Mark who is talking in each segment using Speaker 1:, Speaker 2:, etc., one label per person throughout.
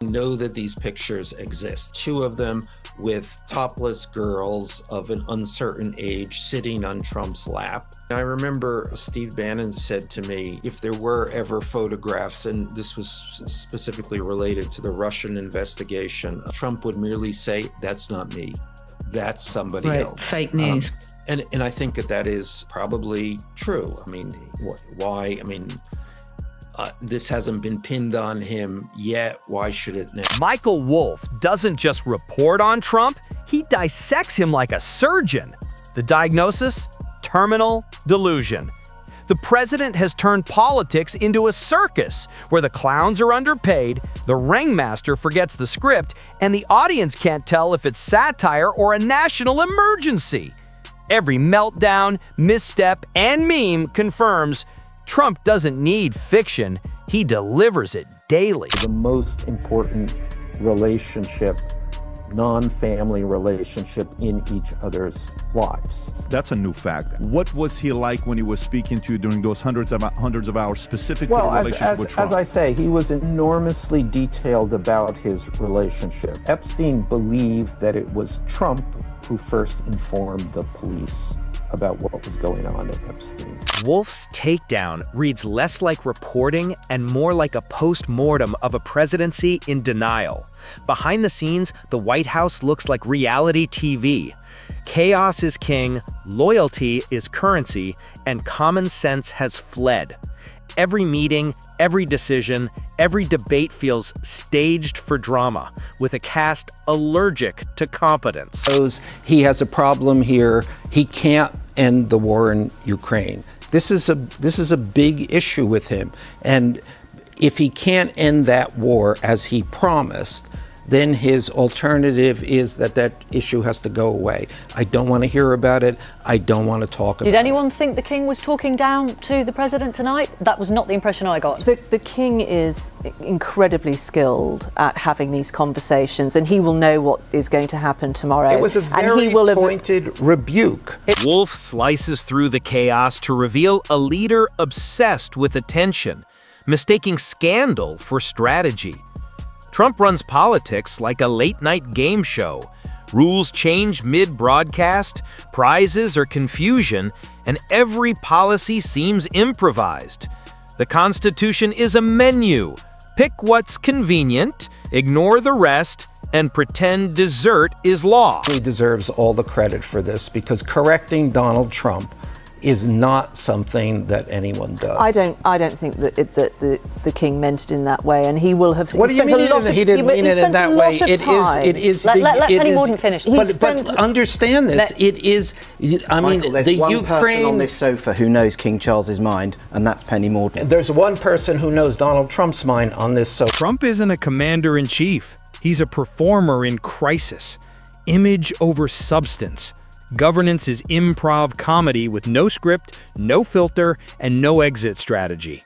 Speaker 1: Know that these pictures exist. Two of them with topless girls of an uncertain age sitting on Trump's lap. I remember Steve Bannon said to me, if there were ever photographs, and this was specifically related to the Russian investigation, Trump would merely say, "That's not me. That's somebody else."
Speaker 2: Fake news.
Speaker 1: And I think that is probably true. I mean, why? I mean, this hasn't been pinned on him yet. Why should it now?
Speaker 3: Michael Wolff doesn't just report on Trump, he dissects him like a surgeon. The diagnosis? Terminal delusion. The president has turned politics into a circus where the clowns are underpaid, the ringmaster forgets the script, and the audience can't tell if it's satire or a national emergency. Every meltdown, misstep, and meme confirms Trump doesn't need fiction, he delivers it daily.
Speaker 1: The most important relationship, non-family relationship in each other's lives.
Speaker 4: That's a new fact. What was he like when he was speaking to you during those hundreds of hours, specifically relationship with Trump?
Speaker 1: As I say, he was enormously detailed about his relationship. Epstein believed that it was Trump who first informed the police about what was going on at Epstein's.
Speaker 3: Wolff's takedown reads less like reporting and more like a post-mortem of a presidency in denial. Behind the scenes, the White House looks like reality TV. Chaos is king, loyalty is currency, and common sense has fled. Every meeting, every decision, every debate feels staged for drama, with a cast allergic to competence.
Speaker 1: He has a problem here. He can't end the war in Ukraine. This is a big issue with him. And if he can't end that war as he promised, then his alternative is that issue has to go away. I don't want to hear about it. I don't want to talk about it.
Speaker 5: Did anyone think the king was talking down to the president tonight? That was not the impression I got.
Speaker 6: The king is incredibly skilled at having these conversations, and he will know what is going to happen tomorrow.
Speaker 1: It was a very pointed rebuke.
Speaker 3: Wolff slices through the chaos to reveal a leader obsessed with attention, mistaking scandal for strategy. Trump runs politics like a late-night game show. Rules change mid-broadcast, prizes are confusion, and every policy seems improvised. The Constitution is a menu. Pick what's convenient, ignore the rest, and pretend dessert is law.
Speaker 1: He deserves all the credit for this because correcting Donald Trump is not something that anyone does.
Speaker 6: I don't think that the king meant it in that way, and he will have.
Speaker 1: What do you mean he didn't mean it in that way?
Speaker 5: It is. Let Penny Mordaunt finish.
Speaker 1: But understand this. It is. I mean,
Speaker 7: Michael, there's one person on this sofa who knows King Charles's mind, and that's Penny Mordaunt.
Speaker 1: There's one person who knows Donald Trump's mind on this sofa.
Speaker 8: Trump isn't a commander-in-chief. He's a performer in crisis. Image over substance. Governance is improv comedy with no script, no filter, and no exit strategy.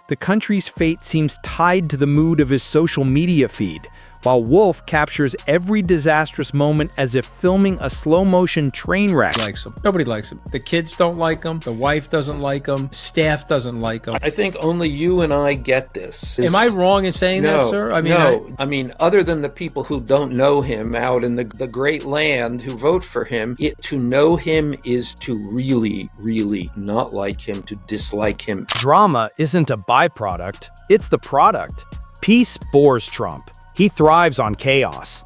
Speaker 8: The country's fate seems tied to the mood of his social media feed, while Wolff captures every disastrous moment as if filming a slow-motion train wreck.
Speaker 9: Nobody likes him. The kids don't like him. The wife doesn't like him. Staff doesn't like him.
Speaker 1: I think only you and I get this.
Speaker 9: Am I wrong in saying that, sir?
Speaker 1: I mean, other than the people who don't know him out in the great land who vote for him, to know him is to really, really not like him, to dislike him.
Speaker 3: Drama isn't a byproduct, it's the product. Peace bores Trump. He thrives on chaos.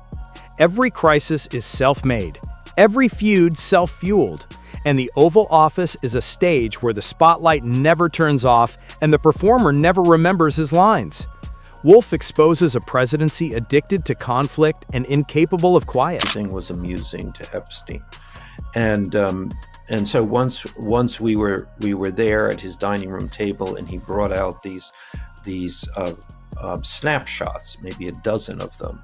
Speaker 3: Every crisis is self-made, every feud self-fueled, and the Oval Office is a stage where the spotlight never turns off and the performer never remembers his lines. Wolff exposes a presidency addicted to conflict and incapable of quiet.
Speaker 1: Everything was amusing to Epstein, and so once we were there at his dining room table, and he brought out these snapshots, maybe a dozen of them,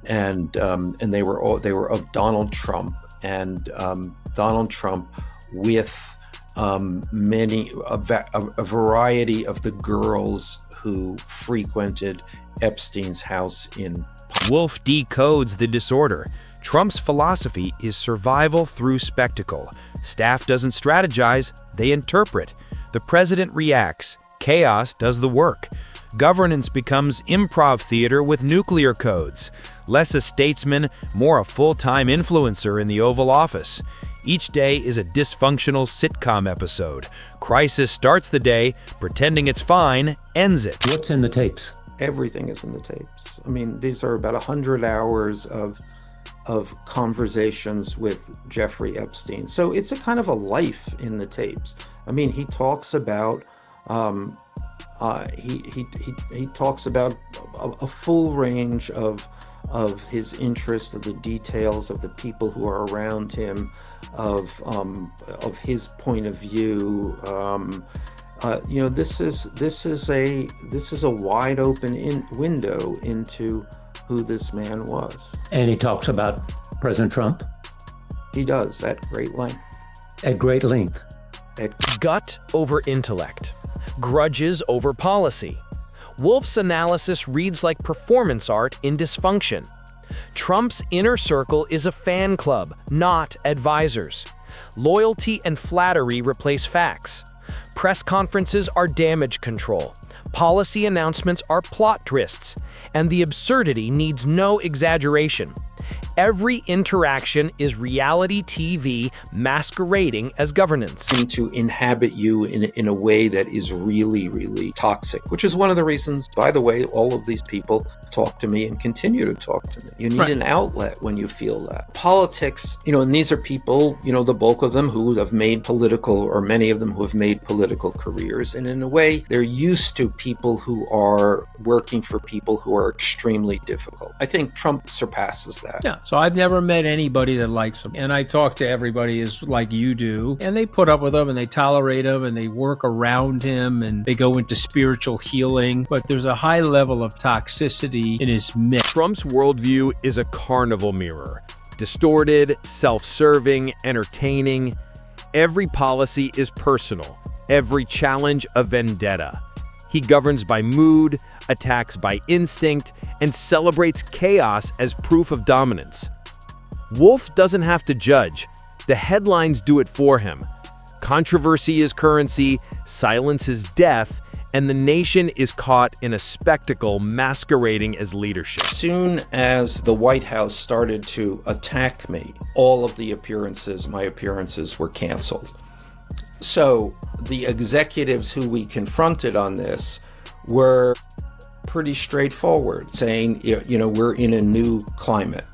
Speaker 1: and they were of Donald Trump, and Donald Trump with a variety of the girls who frequented Epstein's house in.
Speaker 3: Wolff decodes the disorder. Trump's philosophy is survival through spectacle. Staff doesn't strategize, they interpret. The president reacts. Chaos does the work.
Speaker 8: Governance becomes improv theater with nuclear codes. Less a statesman, more a full-time influencer in the Oval Office. Each day is a dysfunctional sitcom episode. Crisis starts the day, pretending it's fine, ends it.
Speaker 2: What's in the tapes?
Speaker 1: Everything is in the tapes. I mean, these are about 100 hours of conversations with Jeffrey Epstein. So it's a kind of a life in the tapes. I mean, he talks about he talks about a full range of his interests, of the details of the people who are around him, of his point of view. You know, this is a wide open window into who this man was.
Speaker 2: And he talks about President Trump?
Speaker 1: He does, at great length.
Speaker 2: At great length.
Speaker 3: Gut over intellect. Grudges over policy. Wolff's analysis reads like performance art in dysfunction. Trump's inner circle is a fan club, not advisors. Loyalty and flattery replace facts. Press conferences are damage control. Policy announcements are plot twists, and the absurdity needs no exaggeration. Every interaction is reality TV masquerading as governance.
Speaker 1: To inhabit you in a way that is really, really toxic, which is one of the reasons, by the way, all of these people talk to me and continue to talk to me. You need an outlet when you feel that. Politics, you know, and these are people, you know, the bulk of them who have made political, or many of them who have made political careers. And in a way, they're used to people who are working for people who are extremely difficult. I think Trump surpasses that.
Speaker 9: Yeah, so I've never met anybody that likes him. And I talk to everybody as like you do, and they put up with him and they tolerate him and they work around him and they go into spiritual healing. But there's a high level of toxicity in his mix.
Speaker 3: Trump's worldview is a carnival mirror. Distorted, self-serving, entertaining. Every policy is personal. Every challenge a vendetta. He governs by mood, attacks by instinct, and celebrates chaos as proof of dominance. Wolff doesn't have to judge. The headlines do it for him. Controversy is currency, silence is death, and the nation is caught in a spectacle masquerading as leadership.
Speaker 1: As soon as the White House started to attack me, all of my appearances were canceled. So the executives who we confronted on this were pretty straightforward, saying, you know, we're in a new climate.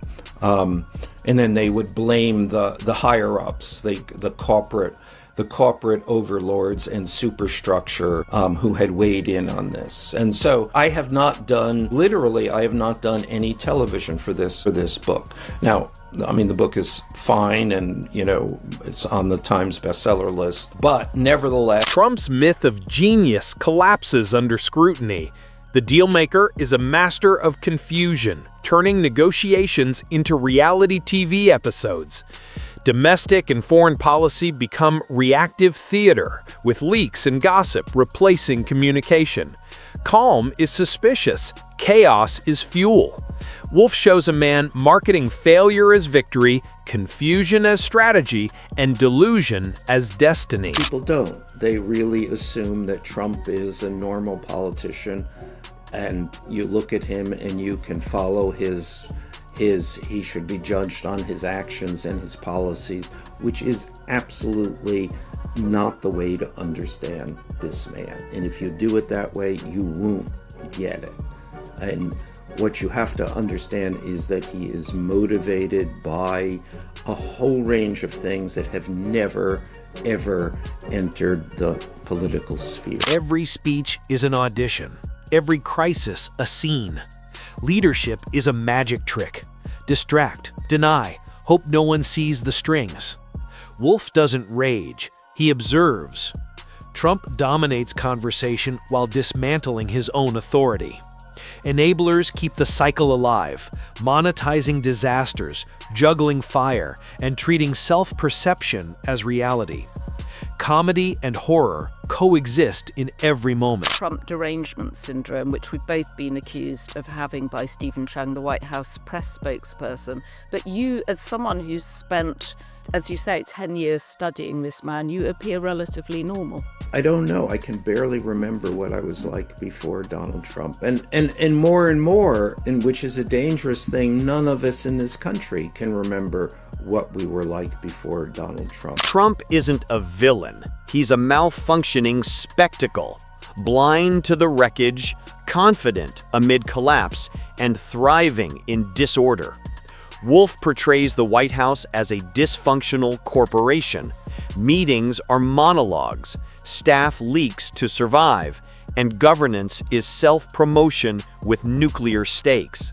Speaker 1: And then they would blame the higher ups, the corporate overlords and superstructure who had weighed in on this. And so I have not done any television for this book. Now, I mean, the book is fine and, you know, it's on the Times bestseller list, but nevertheless.
Speaker 8: Trump's myth of genius collapses under scrutiny. The dealmaker is a master of confusion, turning negotiations into reality TV episodes. Domestic and foreign policy become reactive theater, with leaks and gossip replacing communication. Calm is suspicious, chaos is fuel. Wolff shows a man marketing failure as victory, confusion as strategy, and delusion as destiny.
Speaker 1: People don't. They really assume that Trump is a normal politician, and you look at him and you can follow he should be judged on his actions and his policies, which is absolutely not the way to understand this man. And if you do it that way, you won't get it. And what you have to understand is that he is motivated by a whole range of things that have never, ever entered the political sphere.
Speaker 3: Every speech is an audition. Every crisis, a scene. Leadership is a magic trick. Distract, deny, hope no one sees the strings. Wolff doesn't rage, he observes. Trump dominates conversation while dismantling his own authority. Enablers keep the cycle alive, monetizing disasters, juggling fire, and treating self-perception as reality. Comedy and horror coexist in every moment.
Speaker 10: Trump derangement syndrome, which we've both been accused of having by Stephen Chang, the White House press spokesperson. But you, as someone who's spent, as you say, 10 years studying this man, you appear relatively normal.
Speaker 1: I don't know. I can barely remember what I was like before Donald Trump. And more, and which is a dangerous thing, none of us in this country can remember what we were like before Donald Trump.
Speaker 3: Trump isn't a villain. He's a malfunctioning spectacle, blind to the wreckage, confident amid collapse, and thriving in disorder. Wolff portrays the White House as a dysfunctional corporation. Meetings are monologues, staff leaks to survive, and governance is self-promotion with nuclear stakes.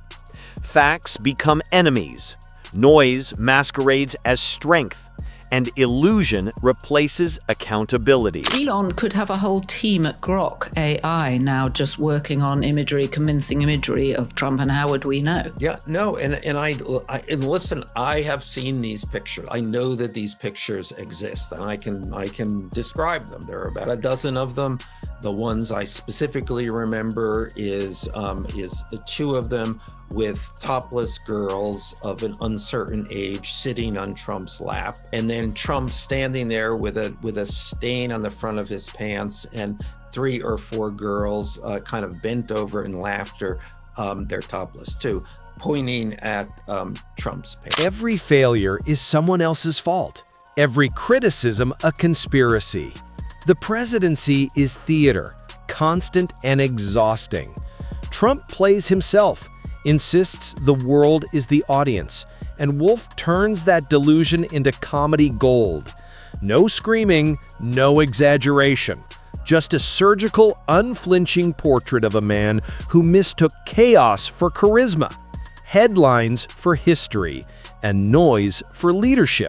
Speaker 3: Facts become enemies. Noise masquerades as strength, and illusion replaces accountability.
Speaker 11: Elon could have a whole team at Grok AI now just working on imagery, convincing imagery of Trump, and how would we know?
Speaker 1: Yeah, no, and listen, I have seen these pictures. I know that these pictures exist, and I can describe them. There are about a dozen of them. The ones I specifically remember is two of them with topless girls of an uncertain age sitting on Trump's lap, and then Trump standing there with a stain on the front of his pants, and 3 or 4 girls kind of bent over in laughter. They're topless too, pointing at Trump's pants.
Speaker 3: Every failure is someone else's fault. Every criticism a conspiracy. The presidency is theater, constant and exhausting. Trump plays himself, insists the world is the audience, and Wolff turns that delusion into comedy gold. No screaming, no exaggeration. Just a surgical, unflinching portrait of a man who mistook chaos for charisma, headlines for history, and noise for leadership.